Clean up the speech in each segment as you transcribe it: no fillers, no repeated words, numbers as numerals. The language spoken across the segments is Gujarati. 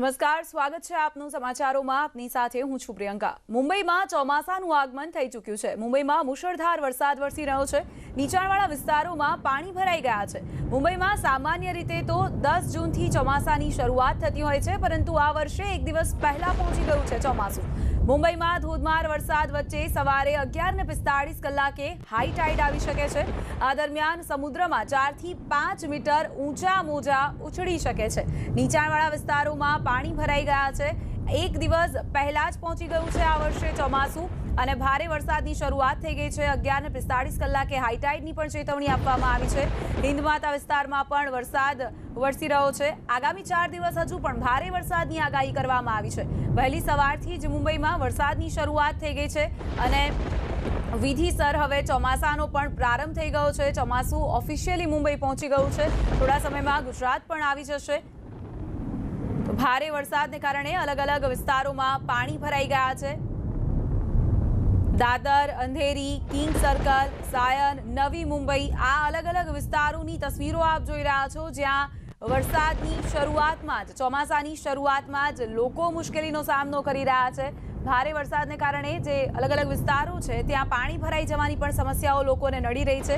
નમસ્કાર, સ્વાગત છે આપનું સમાચારોમાં. આપની સાથે હું છું પ્રિયંકા. મુંબઈમાં ચોમાસાનું આગમન થઈ ચૂક્યું છે. મુંબઈમાં મુશળધાર વરસાદ વરસી રહ્યો છે. નીચાણવાળા વિસ્તારોમાં પાણી ભરાઈ ગયા છે. મુંબઈમાં સામાન્ય રીતે તો 10 જૂનથી ચોમાસાની શરૂઆત થતી હોય છે, પરંતુ આ વર્ષે એક દિવસ પહેલા પહોંચી ગયું છે ચોમાસું. મુંબઈમાં ધોધમાર વરસાદ વચ્ચે સવારે 11:45 કલાકે હાઈ ટાઈડ આવી શકે છે. આ દરમિયાન સમુદ્રમાં 4 થી 5 મીટર ઊંચા મોજા ઉછળી શકે છે. નીચાણવાળા વિસ્તારોમાં પાણી ભરાઈ ગયા છે. એક દિવસ પહેલા જ પહોંચી ગયું છે આ વર્ષે ચોમાસું અને ભારે વરસાદની શરૂઆત થઈ ગઈ છે. 11:45 કલાકે હાઈ ટાઈડની પણ ચેતવણી આપવામાં આવી છે. હિન્દમાતા વિસ્તારમાં પણ વરસાદ વરસી રહ્યો છે. આગામી 4 દિવસ હજુ પણ ભારે વરસાદની આગાહી કરવામાં આવી છે. વહેલી સવારથી જ મુંબઈમાં વરસાદની શરૂઆત થઈ ગઈ છે અને વિધિસર હવે ચોમાસાનો પણ પ્રારંભ થઈ ગયો છે. ચોમાસું ઓફિશિયલી મુંબઈ પહોંચી ગયું છે. થોડા સમયમાં ગુજરાત પણ આવી જશે. ભારે વરસાદને કારણે અલગ અલગ વિસ્તારોમાં પાણી ભરાઈ ગયા છે. દાદર, અંધેરી, કિંગ સર્કલ, સાયન, નવી મુંબઈ, આ અલગ અલગ વિસ્તારોની તસવીરો આપ જોઈ રહ્યા છો, જ્યાં વરસાદની શરૂઆતમાં જ, ચોમાસાની શરૂઆતમાં જ લોકો મુશ્કેલીનો સામનો કરી રહ્યા છે. ભારે વરસાદને કારણે જે અલગ અલગ વિસ્તારો છે ત્યાં પાણી ભરાઈ જવાની પણ સમસ્યાઓ લોકોને નડી રહી છે.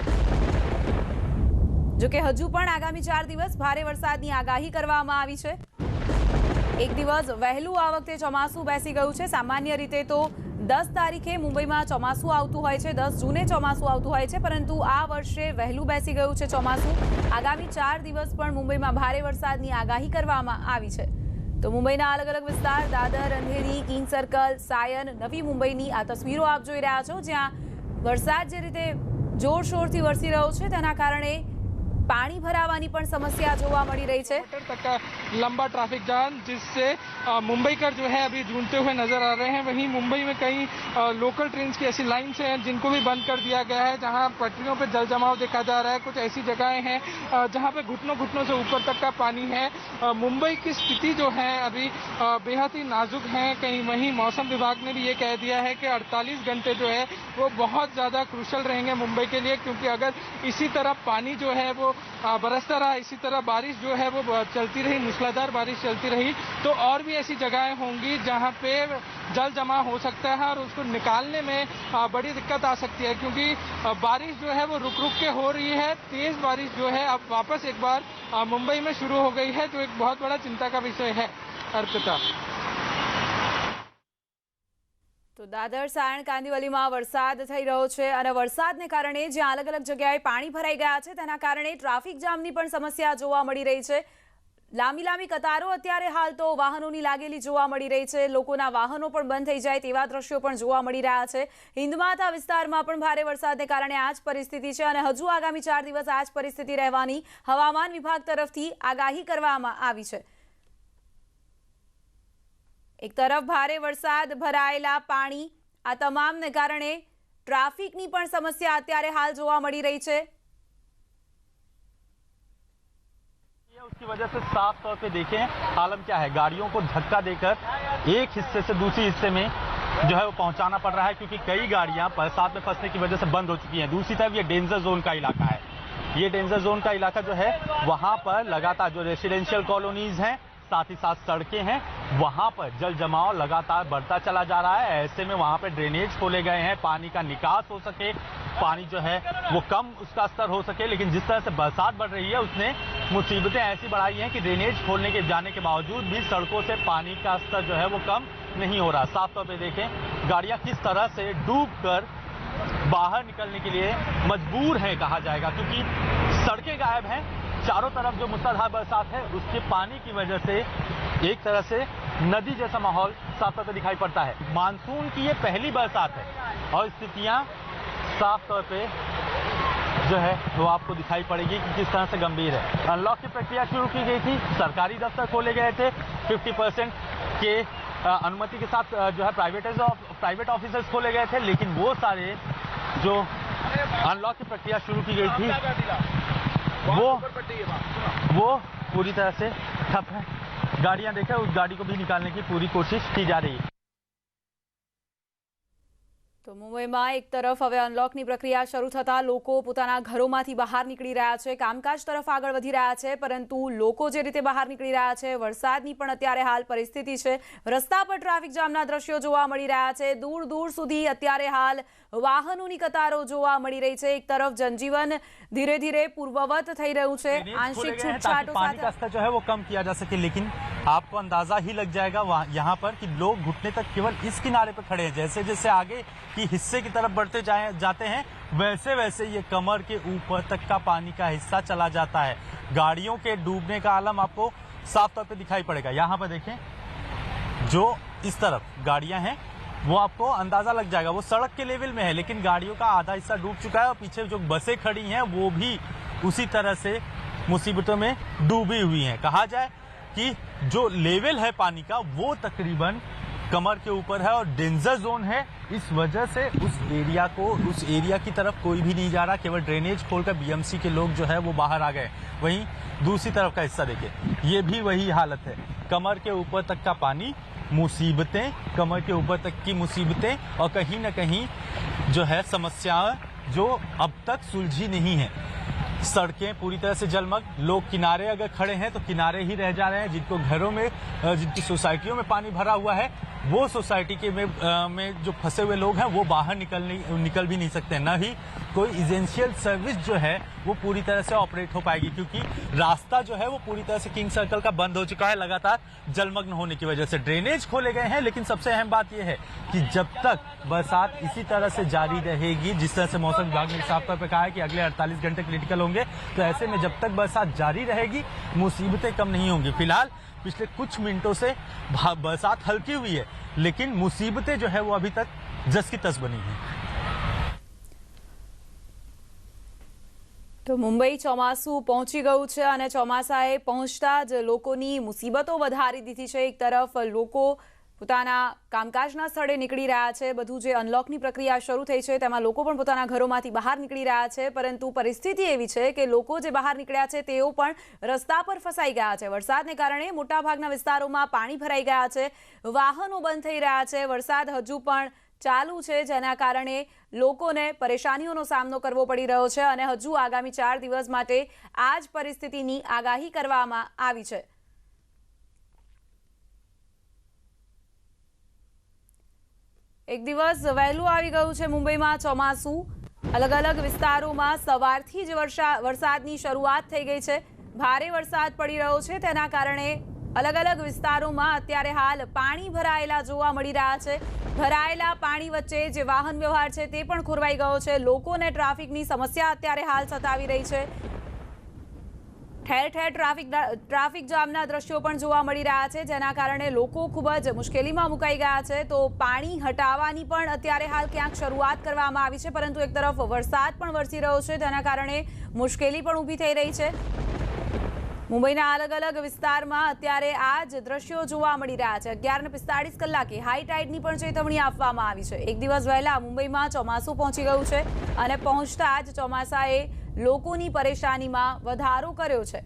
જોકે હજુ પણ આગામી 4 દિવસ ભારે વરસાદની આગાહી કરવામાં આવી છે. એક દિવસ વહેલું આ વખતે ચોમાસું બેસી ગયું છે. સામાન્ય રીતે તો 10 તારીખે મુંબઈમાં ચોમાસું આવતું હોય છે, 10 જૂને ચોમાસું આવતું હોય છે, પરંતુ આ વર્ષે વહેલું બેસી ગયું છે ચોમાસું. આગામી 4 દિવસ પણ મુંબઈમાં ભારે વરસાદની આગાહી કરવામાં આવી છે. તો મુંબઈના અલગ અલગ વિસ્તાર, દાદર, અંધેરી, કિંગ સર્કલ, સાયન, નવી મુંબઈની આ તસવીરો આપ જોઈ રહ્યા છો, જ્યાં વરસાદ જે રીતે જોરશોરથી વરસી રહ્યો છે તેના કારણે पानी भरावानी पण समस्या जोवा मળી रही है. तक का लंबा ट्रैफिक जाम जिससे मुंबई कर जो है अभी ढूंढते हुए नजर आ रहे हैं. वहीं मुंबई में कई लोकल ट्रेन की ऐसी लाइन्स हैं जिनको भी बंद कर दिया गया है, जहां पटरियों पर जल जमाव देखा जा रहा है. कुछ ऐसी जगहें हैं जहां पे घुटनों से ऊपर तक का पानी है. मुंबई की स्थिति जो है अभी बेहद ही नाजुक है. कहीं वहीं मौसम विभाग ने भी ये कह दिया है कि 48 घंटे जो है वो बहुत ज़्यादा क्रूशल रहेंगे मुंबई के लिए, क्योंकि अगर इसी तरह पानी जो है वो बरसता रहा, इसी तरह बारिश जो है वो चलती रही, मूसलाधार बारिश चलती रही, तो और भी ऐसी जगहें होंगी जहां पे जल जमा हो सकता है और उसको निकालने में बड़ी दिक्कत आ सकती है, क्योंकि बारिश जो है वो रुक रुक के हो रही है. तेज बारिश जो है अब वापस एक बार मुंबई में शुरू हो गई है, जो एक बहुत बड़ा चिंता का विषय है. अर्पिता. तो दादर, सायण, कांदिवलीમાં વરસાદ થઈ રહ્યો છે અને વરસાદને કારણે જ્યાં અલગ અલગ જગ્યાએ પાણી ભરાઈ ગયા છે તેના કારણે ટ્રાફિક જામની પણ સમસ્યા જોવા મળી રહી છે. લાંબી કતારો અત્યારે હાલ તો વાહનોની લાગેલી જોવા મળી રહી છે. લોકોના વાહનો પણ બંધ થઈ જાય તેવા દ્રશ્યો પણ જોવા મળી રહ્યા છે. હિન્દમાતા વિસ્તારમાં પણ ભારે વરસાદને કારણે આ જ પરિસ્થિતિ છે અને હજુ આગામી 4 દિવસ આ જ પરિસ્થિતિ રહેવાની હવામાન વિભાગ તરફથી આગાહી કરવામાં આવી છે. एक तरफ भारे वरसाद, भरायेला पानी, आ तमामने कारणे ट्राफिकनी पण समस्या अत्यारे हाल जोवा मળી रही है. उसकी वजह से साफ तौर पे देखें हालत क्या है. गाड़ियों को धक्का देकर एक हिस्से से दूसरे हिस्से में जो है वो पहुंचाना पड़ रहा है, क्योंकि कई गाड़ियां बरसात में फंसने की वजह से बंद हो चुकी हैं. दूसरी तरफ ये डेंजर जोन का इलाका है. ये डेंजर जोन का इलाका जो है वहां पर लगातार जो रेसिडेंशियल कॉलोनीज हैं, साथ ही साथ सड़कें हैं, वहां पर जल जमाव लगातार बढ़ता चला जा रहा है. ऐसे में वहां पर ड्रेनेज खोले गए हैं, पानी का निकास हो सके, पानी जो है वो कम उसका स्तर हो सके. लेकिन जिस तरह से बरसात बढ़ रही है उसने मुसीबतें ऐसी बढ़ाई हैं कि ड्रेनेज खोलने के जाने के बावजूद भी सड़कों से पानी का स्तर जो है वो कम नहीं हो रहा. साफ तौर पर देखें गाड़ियां किस तरह से डूब कर बाहर निकलने के लिए मजबूर है कहा जाएगा, क्योंकि सड़कें गायब हैं. चारों तरफ जो मूसलाधार बरसात है उसके पानी की वजह से एक तरह से नदी जैसा माहौल साफ तौर पर दिखाई पड़ता है. मानसून की ये पहली बरसात है और स्थितियां साफ तौर पे जो है वो आपको दिखाई पड़ेगी कि किस तरह से गंभीर है. अनलॉक की प्रक्रिया शुरू की गई थी, सरकारी दफ्तर खोले गए थे, 50% के अनुमति के साथ जो है प्राइवेट ऑफिसर्स खोले गए थे, लेकिन वो सारे जो अनलॉक की प्रक्रिया शुरू की गई थी वो पूरी तरह से ठप है. गाड़ियां देखें, उस गाड़ी को भी निकालने की पूरी कोशिश की जा रही है. તો મુંબઈમાં એક તરફ હવે અનલોકની પ્રક્રિયા શરૂ થતા લોકો પોતાના ઘરોમાંથી બહાર નીકળી રહ્યા છે, કામકાજ તરફ આગળ વધી રહ્યા છે, પરંતુ લોકો જે રીતે બહાર નીકળી રહ્યા છે, વરસાદની પણ અત્યારે હાલ પરિસ્થિતિ છે। રસ્તા પર ટ્રાફિક જામના દ્રશ્યો જોવા મળી રહ્યા છે। દૂર દૂર સુધી અત્યારે હાલ વાહનોની કતારો જોવા મળી રહી છે। એક તરફ जनजीवन धीरे धीरे पूर्ववत થઈ રહ્યું છે। आंशिक छूटछाटों पानी का स्तर जो है वो कम किया जा सके, लेकिन आपको अंदाजा ही लग जाएगा यहाँ पर कि लोग घुटने तक केवल इस किनारे पर खड़े हैं। जैसे जैसे आगे की हिस्से की तरफ बढ़ते जाते हैं वैसे वैसे ये कमर के ऊपर तक का पानी का हिस्सा चला जाता है। गाड़ियों के डूबने का आलम आपको साफ तौर पे दिखाई पड़ेगा। यहाँ पर देखें, जो इस तरफ गाड़ियां हैं वो आपको अंदाजा लग जाएगा, वो सड़क के लेवल में है, लेकिन गाड़ियों का आधा हिस्सा डूब चुका है और पीछे जो बसें खड़ी हैं वो भी उसी तरह से मुसीबतों में डूबी हुई हैं। कहा जाए कि जो लेवल है पानी का वो तकरीबन कमर के ऊपर है और डेंजर जोन है। इस वजह से उस एरिया की तरफ कोई भी नहीं जा रहा, केवल ड्रेनेज खोलकर बीएमसी के लोग जो है वो बाहर आ गए। वहीं दूसरी तरफ का हिस्सा देखिए, ये भी वही हालत है, कमर के ऊपर तक का पानी, मुसीबतें, कमर के ऊपर तक की मुसीबतें और कहीं न कहीं जो है समस्याएं जो अब तक सुलझी नहीं है। सड़कें पूरी तरह से जलमग्न, लोग किनारे अगर खड़े हैं तो किनारे ही रह जा रहे हैं। जिनको घरों में, जिनकी सोसाइटियों में पानी भरा हुआ है वो सोसाइटी के में जो फंसे हुए लोग हैं वो बाहर निकल भी नहीं सकते। न ही कोई एसेंशियल सर्विस जो है वो पूरी तरह से ऑपरेट हो पाएगी, क्योंकि रास्ता जो है वो पूरी तरह से किंग सर्कल का बंद हो चुका है लगातार जलमग्न होने की वजह से। ड्रेनेज खोले गए हैं, लेकिन सबसे अहम बात यह है कि जब तक बरसात इसी तरह से जारी रहेगी, जिस तरह से मौसम विभाग ने साफ तौर पर कहा है कि अगले 48 घंटे क्रिटिकल होंगे, तो ऐसे में जब तक बरसात जारी रहेगी मुसीबतें कम नहीं होंगी। फिलहाल पिछले कुछ मिनटों से बरसात हल्की हुई है, लेकिन मुसीबतें जो है वो अभी तक जस की तस बनी है। તો મુંબઈ ચોમાસું પહોંચી ગયું છે અને ચોમાસાએ પહોંચતા જ લોકોની મુસીબતો વધારી દીધી છે। એક તરફ લોકો પોતાના કામકાજના સ્થળે નીકળી રહ્યા છે, બધું જે અનલોકની પ્રક્રિયા શરૂ થઈ છે તેમાં લોકો પણ પોતાના ઘરોમાંથી બહાર નીકળી રહ્યા છે, પરંતુ પરિસ્થિતિ એવી છે કે લોકો જે બહાર નીકળ્યા છે તેઓ પણ રસ્તા પર ફસાઈ ગયા છે। વરસાદને કારણે મોટાભાગના વિસ્તારોમાં પાણી ભરાઈ ગયા છે, વાહનો બંધ થઈ રહ્યા છે, વરસાદ હજુ પણ ચાલુ છે, જેના કારણે લોકોને પરેશાનીઓનો સામનો કરવો પડી રહ્યો છે અને હજુ આગામી 4 દિવસ માટે આ જ પરિસ્થિતિની આગાહી કરવામાં આવી છે। એક દિવસ વહેલું આવી ગયું છે મુંબઈમાં ચોમાસું। અલગ અલગ વિસ્તારોમાં સવારથી જ વરસાદની શરૂઆત થઈ ગઈ છે। ભારે વરસાદ પડી રહ્યો છે, તેના કારણે अलग अलग विस्तारों में अत्यारे हाल पानी भरायेला जोवा मळी रह्या छे। भरायेला पाणी वच्चे जे वाहन व्यवहार छे ते पण खोरवाई गयो छे। लोकोने ट्राफिकनी समस्या अत्यारे हाल सतावी रही छे। ठेर ठेर ट्राफिक जामना दृश्यो पण जोवा मळी रह्या छे, जेना कारणे लोको खूब ज मुश्केलीमां मुकाई गया छे। तो पाणी हटाववानी पण अत्यारे हाल क्यांक शरूआत करवामां आवी छे, परंतु एक तरफ वरसाद पण वरसी रह्यो छे, जेना कारणे मुश्केली पण ऊभी थई रही छे। मुंबईना अलग अलग विस्तार में अत्यारे आज दृश्यों जोवा मळी रह्या छे। 11:45 कलाके हाई टाइडनी पण चेतवणी आपवामां आवी छे। एक दिवस वहेला मुंबईमां ચોમાસું पहोंची गयुं छे अने पहोंचता ज ચોમાસાએ लोकोनी परेशानीमां वधारो कर्यो छे।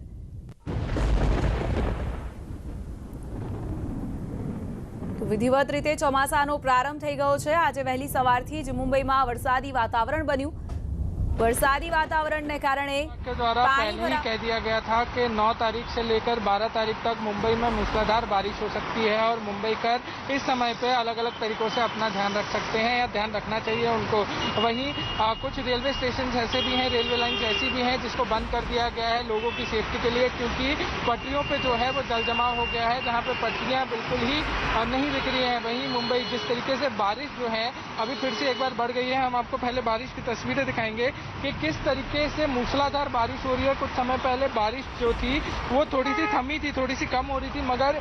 तो विधिवत रीते ચોમાસાનો प्रारंभ थई गयो छे। आज वहेली सवारथी ज मुंबईमां वरसादी वातावरण बन्युं। वरसादी वातावरण ने कारणे के द्वारा पहले ही कह दिया गया था कि 9 तारीख से लेकर 12 तारीख तक मुंबई में मूसलाधार बारिश हो सकती है और मुंबईकर इस समय पे अलग अलग तरीकों से अपना ध्यान रख सकते हैं या ध्यान रखना चाहिए उनको। वहीं कुछ रेलवे स्टेशन ऐसे भी हैं, रेलवे लाइन्स ऐसी भी हैं जिसको बंद कर दिया गया है लोगों की सेफ्टी के लिए, क्योंकि पटरियों पे जो है वो जल जमाव हो गया है, जहाँ पे पटरियाँ बिल्कुल ही नहीं दिख रही हैं। वहीं मुंबई जिस तरीके से बारिश जो है अभी फिर से एक बार बढ़ गई है। हम आपको पहले बारिश की तस्वीरें दिखाएंगे कि किस तरीके से मूसलाधार बारिश हो रही है। कुछ समय पहले बारिश जो थी वो थोड़ी सी थमी थी, थोड़ी सी कम हो रही थी, मगर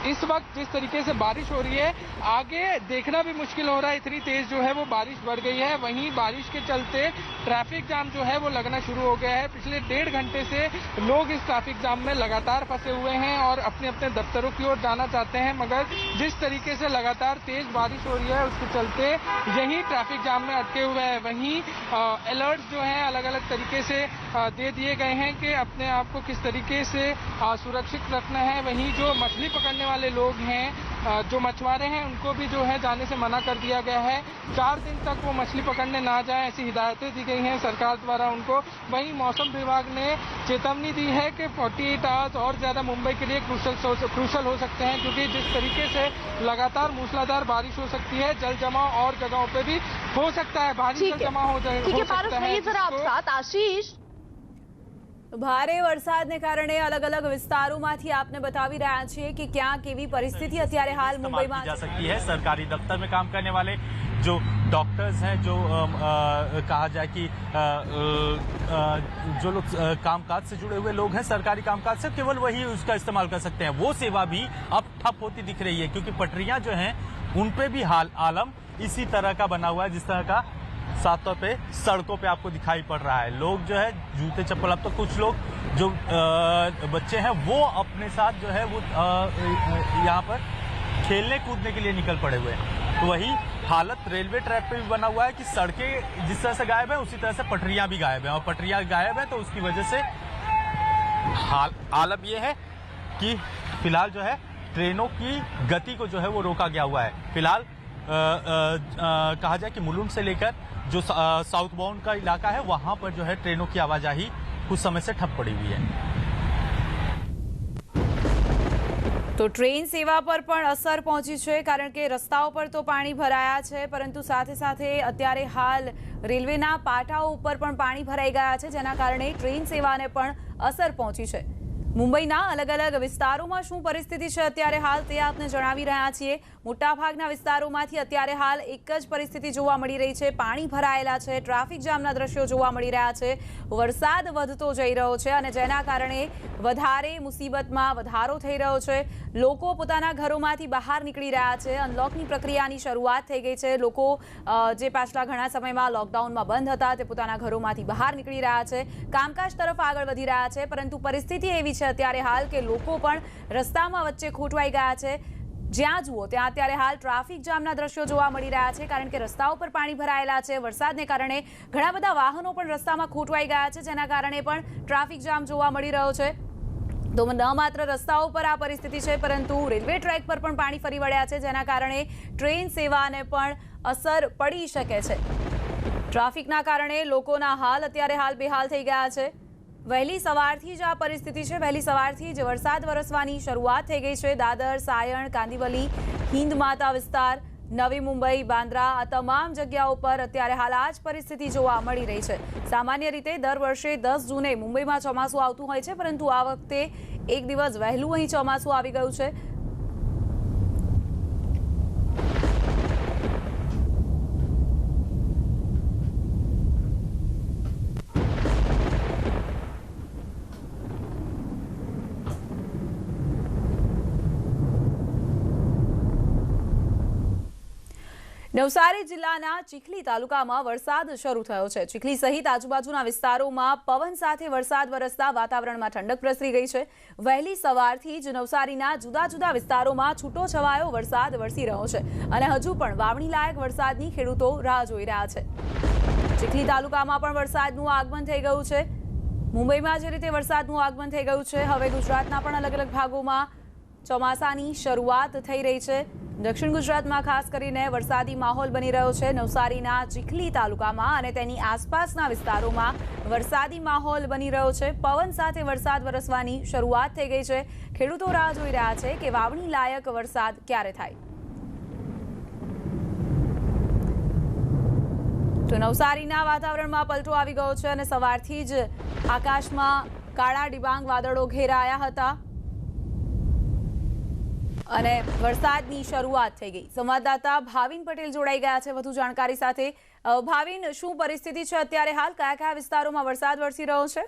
इस वक्त जिस तरीके से बारिश हो रही है आगे देखना भी मुश्किल हो रहा है, इतनी तेज जो है वो बारिश बढ़ गई है। वहीं बारिश के चलते ट्रैफिक जाम जो है वो लगना शुरू हो गया है। पिछले 1.5 घंटे से लोग इस ट्रैफिक जाम में लगातार फंसे हुए हैं और अपने अपने दफ्तरों की ओर जाना चाहते हैं, मगर जिस तरीके से लगातार तेज बारिश हो रही है उसके चलते यही ट्रैफिक जाम में अटके हुए हैं। वहीं अलर्ट जो हैं अलग अलग तरीके से दे दिए गए हैं कि अपने आप को किस तरीके से सुरक्षित रखना है। वहीं जो मछली पकड़ने वाले लोग हैं जो मछुआरे हैं उनको भी जो है जाने से मना कर दिया गया है। 4 दिन तक वो मछली पकड़ने ना जाएं, ऐसी हिदायतें दी गई हैं सरकार द्वारा उनको। वहीं मौसम विभाग ने चेतावनी दी है कि 48 आवर्स और ज़्यादा मुंबई के लिए क्रूशल हो सकते हैं, क्योंकि जिस तरीके से लगातार मूसलाधार बारिश हो सकती है, जल जमाव और जगहों पे भी हो सकता है, भारी जल जमाव हो सकता है। जरा आप साथ आशीष, ભારે વરસાદને કારણે અલગ અલગ વિસ્તારોમાંથી આપને બતાવી રહ્યા છીએ કે ક્યાં કેવી પરિસ્થિતિ અત્યારે હાલ મુંબઈમાં जा सकती है। सरकारी दफ्तर में काम करने वाले जो डॉक्टर्स हैं, जो कहा जाए कि जो लोग कामकाज से जुड़े हुए लोग हैं, सरकारी कामकाज से, केवल वही उसका इस्तेमाल कर सकते हैं। वो सेवा भी अब ठप होती दिख रही है, क्योंकि पटरियां जो हैं उन पे भी आलम इसी तरह का बना हुआ है, जिस तरह का साफ तौर पे सड़कों पे आपको दिखाई पड़ रहा है। लोग जो है जूते चप्पल, अब तो कुछ लोग जो बच्चे हैं वो अपने साथ जो है वो यहाँ पर खेलने कूदने के लिए निकल पड़े हुए हैं। तो वही हालत रेलवे ट्रैक पे भी बना हुआ है कि सड़कें जिस तरह से गायब है उसी तरह से पटरियां भी गायब हैं, और पटरियां गायब है तो उसकी वजह से हालत ये है कि फिलहाल जो है ट्रेनों की गति को जो है वो रोका गया हुआ है। फिलहाल कहा जाए कि मुलुंड से लेकर जो साउथ बाउंड का इलाका है वहां पर जो है ट्रेनों की आवाजाही कुछ समय से ठप पड़ी हुई है। તો ટ્રેન સેવા પર પણ અસર પહોંચી છે, કારણ કે રસ્તાઓ પર તો પાણી ભરાયા છે, પરંતુ સાથે સાથે અત્યારે હાલ રેલવેના પાટાઓ ઉપર પણ પાણી ભરાઈ ગયા છે, જેના કારણે ટ્રેન સેવાને પણ અસર પહોંચી છે। મુંબઈના અલગ અલગ વિસ્તારોમાં શું પરિસ્થિતિ છે અત્યારે હાલ તે આપને જણાવી રહ્યા છીએ। મોટાભાગના વિસ્તારોમાંથી અત્યારે હાલ એક જ પરિસ્થિતિ જોવા મળી રહી છે, પાણી ભરાયેલા છે, ટ્રાફિક જામના દ્રશ્યો જોવા મળી રહ્યા છે। વરસાદ વધતો જઈ રહ્યો છે અને જેના કારણે વધારે મુસીબતમાં વધારો થઈ રહ્યો છે। લોકો પોતાના ઘરોમાંથી બહાર નીકળી રહ્યા છે। અનલોકની પ્રક્રિયાની શરૂઆત થઈ ગઈ છે। લોકો જે પાછલા ઘણા સમયમાં લોકડાઉનમાં બંધ હતા તે પોતાના ઘરોમાંથી બહાર નીકળી રહ્યા છે, કામકાજ તરફ આગળ વધી રહ્યા છે, પરંતુ પરિસ્થિતિ એવી છે અત્યારે હાલ કે લોકો પણ રસ્તામાં વચ્ચે ખોટવાઈ ગયા છે। જ્યાં જુઓ ત્યાં અત્યારે હાલ ટ્રાફિક જામના દ્રશ્યો જોવા મળી રહ્યા છે, કારણ કે રસ્તાઓ પર પાણી ભરાયેલા છે। વરસાદને કારણે ઘણા બધા વાહનો પણ રસ્તામાં ખોટવાઈ ગયા છે, જેના કારણે પણ ટ્રાફિક જામ જોવા મળી રહ્યો છે। તો ન માત્ર રસ્તાઓ પર આ પરિસ્થિતિ છે, પરંતુ રેલવે ટ્રેક પર પણ પાણી ફરી વળ્યા છે, જેના કારણે ટ્રેન સેવાને પણ અસર પડી શકે છે। ટ્રાફિકના કારણે લોકોના હાલ અત્યારે હાલ બેહાલ થઈ ગયા છે। વહેલી સવારથી જ આ પરિસ્થિતિ છે। વહેલી સવારથી જ વરસાદ વરસવાની શરૂઆત થઈ ગઈ છે। દાદર, સાયણ, કાંદિવલી, હિન્દ માતા વિસ્તાર, નવી મુંબઈ, બાંદ્રા, આ તમામ જગ્યાઓ પર અત્યારે હાલ આ જ પરિસ્થિતિ જોવા મળી રહી છે। સામાન્ય રીતે દર વર્ષે 10 જૂને મુંબઈમાં ચોમાસું આવતું હોય છે, પરંતુ આ વખતે એક દિવસ વહેલું અહીં ચોમાસું આવી ગયું છે। નવસારી જિલ્લાના ચીખલી તાલુકામાં વરસાદ શરૂ થયો છે। ચીખલી સહિત આજુબાજુના વિસ્તારોમાં પવન સાથે વરસાદ વરસતા વાતાવરણમાં ઠંડક પ્રસરી ગઈ છે। વહેલી સવારથી જ નવસારીના જુદા જુદા વિસ્તારોમાં છૂટો છવાયો વરસાદ વરસી રહ્યો છે અને હજુ પણ વાવણી લાયક વરસાદની ખેડૂતો રાહ જોઈ રહ્યા છે। ચીખલી તાલુકામાં પણ વરસાદનું આગમન થઈ ગયું છે। મુંબઈમાં જે રીતે વરસાદનું આગમન થઈ ગયું છે, હવે ગુજરાતના પણ અલગ અલગ ભાગોમાં ચોમાસાની શરૂઆત થઈ રહી છે। દક્ષિણ ગુજરાતમાં ખાસ કરીને વરસાદી માહોલ બની રહ્યો છે। નવસારીના ચીખલી તાલુકામાં અને તેની આસપાસના વિસ્તારોમાં વરસાદી માહોલ બની રહ્યો છે। પવન સાથે વરસાદ વરસવાની શરૂઆત થઈ ગઈ છે। ખેડૂતો રાહ જોઈ રહ્યા છે કે વાવણી લાયક વરસાદ ક્યારે થાય। તો નવસારીના વાતાવરણમાં પલટો આવી ગયો છે અને સવારથી જ આકાશમાં કાળા ડિબાંગ વાદળો ઘેરાયા હતા અને વરસાદની શરૂઆત થઈ ગઈ। સંવાદદાતા ભાવિન પટેલ જોડાઈ ગયા છે વધુ જાણકારી સાથે। ભાવિન, શું પરિસ્થિતિ છે અત્યારે હાલ? કયા કયા વિસ્તારોમાં વરસાદ વરસી રહ્યો છે?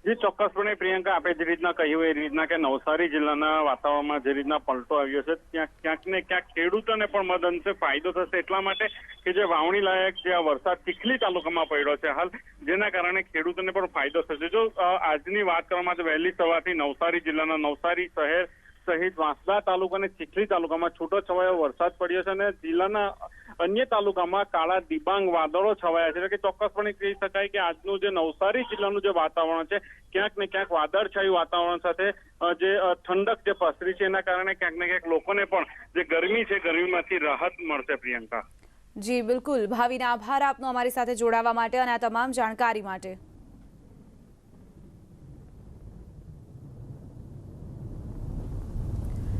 જી ચોક્કસપણે પ્રિયંકા, આપે જે રીતના કહ્યું એ રીતના કે નવસારી જિલ્લાના વાતાવરણમાં જે રીતના પલટો આવ્યો છે, ત્યાં ક્યાંક ને ક્યાંક ખેડૂતોને પણ મદ અંશે ફાયદો થશે, એટલા માટે કે જે વાવણી લાયક જે આ વરસાદ ચીખલી તાલુકામાં પડ્યો છે હાલ, જેના કારણે ખેડૂતોને પણ ફાયદો થશે। જો આજની વાત કરવામાં આવે તો વહેલી સવારથી નવસારી જિલ્લાના નવસારી શહેર સહિત વાંસદા તાલુકા અને ચીખલી તાલુકામાં છૂટોછવાયો વરસાદ પડ્યો છે અને જિલ્લાના અન્ય તાલુકામાં કાળા ડિબાંગ વાદળો છવાયા છે. એટલે કે ચોક્કસપણે કહી શકાય કે આજનું જે નવસારી જિલ્લાનું જે વાતાવરણ છે ક્યાંક ને ક્યાંક વાદળછાયું વાતાવરણ સાથે જે ઠંડક જે પસરી છે એના કારણે ક્યાંક ને ક્યાંક લોકોને પણ જે ગરમી છે ગરમીમાંથી રાહત મળશે. પ્રિયંકા. જી બિલકુલ. ભાવિના આભાર આપનો અમારી સાથે જોડાવા માટે અને આ તમામ જાણકારી માટે.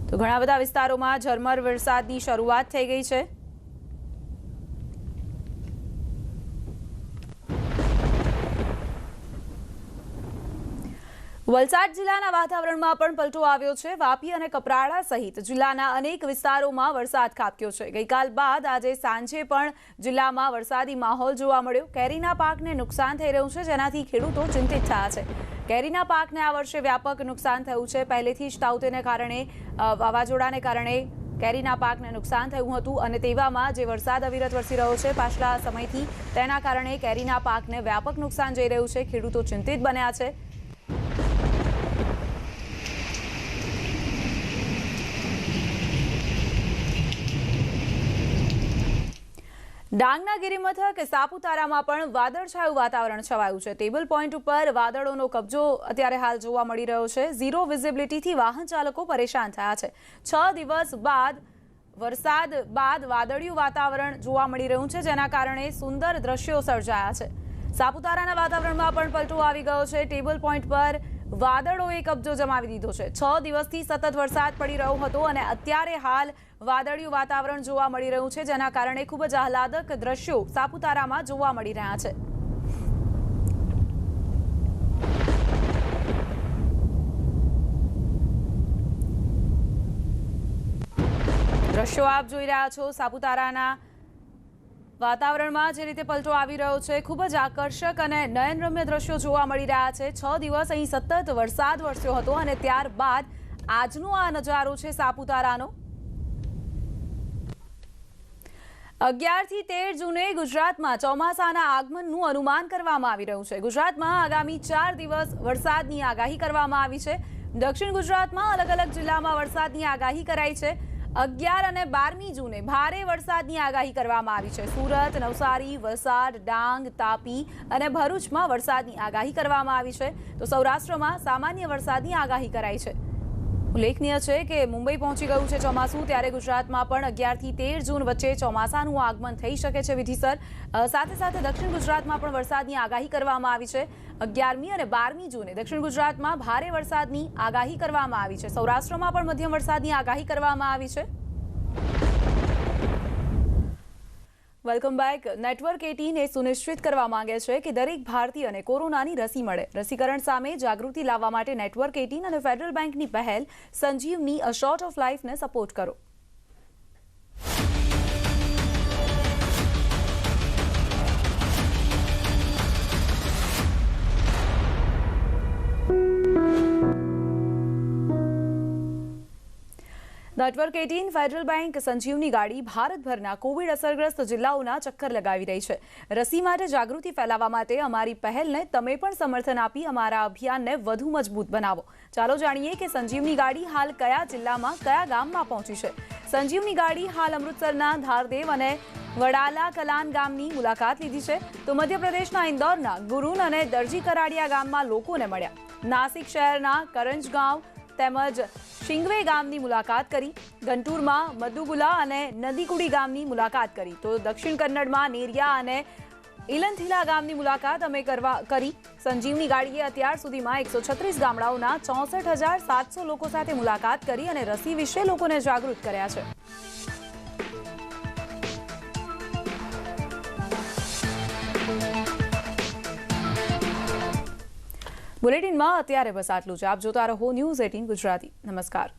તો ઘણા બધા વિસ્તારોમાં ઝરમર વરસાદની શરૂઆત થઈ ગઈ છે. વલસાડ જિલ્લાના વાતાવરણમાં પણ પલટો આવ્યો છે. વાપી અને કપરાડા સહિત જિલ્લાના અનેક વિસ્તારોમાં વરસાદ ખાબક્યો છે. ગઈકાલ બાદ આજે સાંજે પણ જિલ્લામાં વરસાદી માહોલ જોવા મળ્યો. કેરીના પાકને નુકસાન થઈ રહ્યું છે, જેનાથી ખેડૂતો ચિંતિત થયા છે. કેરીના પાકને આ વર્ષે વ્યાપક નુકસાન થયું છે. પહેલેથી જ તાઉતેને કારણે, વાવાઝોડાને કારણે કેરીના પાકને નુકસાન થયું હતું અને તેવામાં જે વરસાદ અવિરત વરસી રહ્યો છે પાછલા સમયથી, તેના કારણે કેરીના પાકને વ્યાપક નુકસાન જઈ રહ્યું છે. ખેડૂતો ચિંતિત બન્યા છે. ડાંગના ગિરિમથક સાપુતારામાં પણ વાદળછાયું વાતાવરણ છવાયું છે. ટેબલ પોઈન્ટ ઉપર વાદળોનો કબજો અત્યારે હાલ જોવા મળી રહ્યો છે. ઝીરો વિઝિબિલિટીથી વાહન ચાલકો પરેશાન થયા છે. 6 દિવસ બાદ વરસાદ બાદ વાદળિયું વાતાવરણ જોવા મળી રહ્યું છે, જેના કારણે સુંદર દ્રશ્યો સર્જાયા છે. સાપુતારાના વાતાવરણમાં પણ પલટો આવી ગયો છે. ટેબલ પોઈન્ટ પર વાદળોએ કબજો જમાવી દીધો છે. 6 દિવસથી સતત વરસાદ પડી રહ્યો હતો અને અત્યારે હાલ વાદળિયું વાતાવરણ જોવા મળી રહ્યું છે, જેના કારણે ખૂબ જ આહલાદક દ્રશ્યો સાપુતારામાં જોવા મળી રહ્યા છે. દ્રશ્યો આપ જોઈ રહ્યા છો. સાપુતારાના વાતાવરણમાં જે રીતે પલટો આવી રહ્યો છે, ખૂબ જ આકર્ષક અને નયનરમ્ય દ્રશ્યો જોવા મળી રહ્યા છે. 6 દિવસ અહીં સતત વરસાદ વરસ્યો હતો અને ત્યારબાદ આજનો આ નજારો છે સાપુતારાનો. 11 થી 13 જૂને ગુજરાતમાં ચોમાસાના આગમનનું અનુમાન કરવામાં આવી રહ્યું છે. ગુજરાતમાં આગામી 4 દિવસ વરસાદની આગાહી કરવામાં આવી છે. દક્ષિણ ગુજરાતમાં અલગ અલગ જિલ્લામાં વરસાદની આગાહી કરાઈ છે. 11 અને 12મી જૂને ભારે વરસાદની આગાહી કરવામાં આવી છે. સુરત, નવસારી, વલસાડ, ડાંગ, તાપી અને ભરૂચમાં વરસાદની આગાહી કરવામાં આવી છે. તો સૌરાષ્ટ્રમાં સામાન્ય વરસાદની આગાહી કરાઈ છે. ઉલ્લેખનીય છે કે મુંબઈ પહોંચી ગયું છે ચોમાસું, ત્યારે ગુજરાતમાં પણ 11 થી 13 જૂન વચ્ચે ચોમાસાનું આગમન થઈ શકે છે વિધિસર. સાથે સાથે દક્ષિણ ગુજરાતમાં પણ વરસાદની આગાહી કરવામાં આવી છે. 11મી અને 12મી જૂને દક્ષિણ ગુજરાતમાં ભારે વરસાદની આગાહી કરવામાં આવી છે. સૌરાષ્ટ્રમાં પણ મધ્યમ વરસાદની આગાહી કરવામાં આવી છે. Welcome back. નેટવર્ક 18 સુનિશ્ચિત કરવા માંગે છે કે દરેક ભારતીયને કોરોનાની રસી મળે. રસીકરણ સામે જાગૃતિ લાવવા માટે નેટવર્ક 18 અને ફેડરલ બેંકની પહેલ સંજીવની અ શોર્ટ ઓફ લાઈફને સપોર્ટ કરો. નેટવર્ક 18 ફેડરલ બેંક સંજીવની ગાડી ભારતભરના કોવિડ અસરગ્રસ્ત જિલ્લાઓના ચક્કર લગાવી રહી છે. રસી માટે જાગૃતિ ફેલાવવા માટે અમારી પહેલને તમે પણ સમર્થન આપી અમારા અભિયાનને વધુ મજબૂત બનાવો. ચાલો જાણીએ કે સંજીવની ગાડી હાલ કયા જિલ્લામાં, કયા ગામમાં પહોંચી છે. સંજીવની ગાડી હાલ અમૃતસરના ધારદેવ અને વડાલા કલાન ગામની મુલાકાત લીધી છે. તો મધ્યપ્રદેશના ઇન્દોરના ગુરુન અને દરજી કરાડિયા ગામમાં લોકોને મળ્યા. નાસિક શહેરના કરંજગાંવ તેમજ શિંગવે ગામની મુલાકાત કરી. ગંટુરમાં મદુગુલા અને નદીકુડી ગામની મુલાકાત કરી. તો દક્ષિણ કન્નડમાં નેરિયા અને ઇલંથિલા ગામની મુલાકાત અમે કરી. સંજીવની ગાડીએ અત્યાર સુધીમાં 136 ગામડાઓના 64,700 લોકો સાથે મુલાકાત કરી અને રસી વિશે લોકોને જાગૃત કર્યા છે. બુલેટિનમાં અત્યારે બસ આટલું છે. આપ જોતા રહો ન્યૂઝ 18 ગુજરાતી. નમસ્કાર.